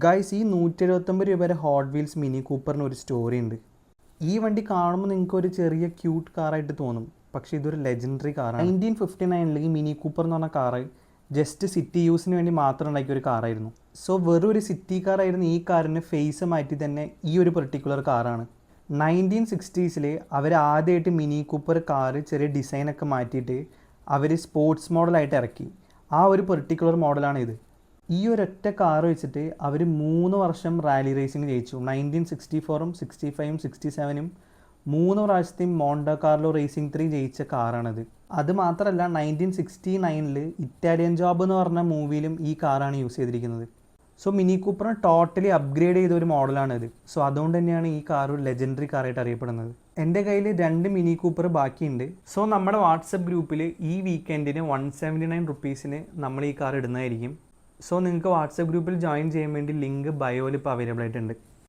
Guys, ഈ 179 രൂപയുടെ hot wheels mini കൂപ്പറിന് ഒരു സ്റ്റോറി ഉണ്ട്. ഈ വണ്ടി കാണുമ്പോൾ നിങ്ങൾക്ക് ഒരു ചെറിയ ക്യൂട്ട് കാറായിട്ട് തോന്നും, പക്ഷേ ഇതൊരു ലെജൻഡറി കാറാണ്. 1959 ഈ മിനി കൂപ്പർ എന്ന് പറഞ്ഞ കാറ് ജസ്റ്റ് സിറ്റി യൂസിന് വേണ്ടി മാത്രം ഉണ്ടാക്കിയ ഒരു കാറായിരുന്നു. സോ വെറും ഒരു സിറ്റി കാറായിരുന്നു ഈ കാറിന് ഫേസ് മാറ്റി തന്നെ ഈ ഒരു പെർട്ടിക്കുലർ കാറാണ്. 1960s അവർ ആദ്യമായിട്ട് മിനി കൂപ്പർ കാറ് ചെറിയ ഡിസൈനൊക്കെ മാറ്റിയിട്ട് അവർ സ്പോർട്സ് മോഡലായിട്ട് ഇറക്കി. ആ ഒരു പെർട്ടിക്കുലർ മോഡലാണ് ഇത്. ഈ ഒരൊറ്റ കാർ വെച്ചിട്ട് അവർ 3 വർഷം റാലി റേസിംഗ് ജയിച്ചു. 1964, 65, 67 3 പ്രാവശ്യത്തെയും മോണ്ട കാർലോ റേസിംഗ് 3 ജയിച്ച കാറാണത്. അത് മാത്രമല്ല 1969 ഇറ്റാലിയൻ ജോബ് എന്ന് പറഞ്ഞ മൂവിയിലും ഈ കാറാണ് യൂസ് ചെയ്തിരിക്കുന്നത്. സോ മിനി കൂപ്പറിന് ടോട്ടലി അപ്ഗ്രേഡ് ചെയ്ത ഒരു മോഡലാണിത്. സോ അതുകൊണ്ട് തന്നെയാണ് ഈ കാർ ഒരു ലെജൻഡറി കാറായിട്ട് അറിയപ്പെടുന്നത്. എൻ്റെ കയ്യിൽ 2 മിനി കൂപ്പർ ബാക്കിയുണ്ട്. സോ നമ്മുടെ വാട്സപ്പ് ഗ്രൂപ്പിൽ ഈ വീക്കെൻഡിന് 179 റുപ്പീസിന് നമ്മൾ ഈ കാർ ഇടുന്നതായിരിക്കും. സോ നിങ്ങൾക്ക് വാട്സപ്പ് ഗ്രൂപ്പിൽ ജോയിൻ ചെയ്യാൻ വേണ്ടി ലിങ്ക് ബയോയിൽ ഇപ്പോൾ അവൈലബിൾ ആയിട്ടുണ്ട്.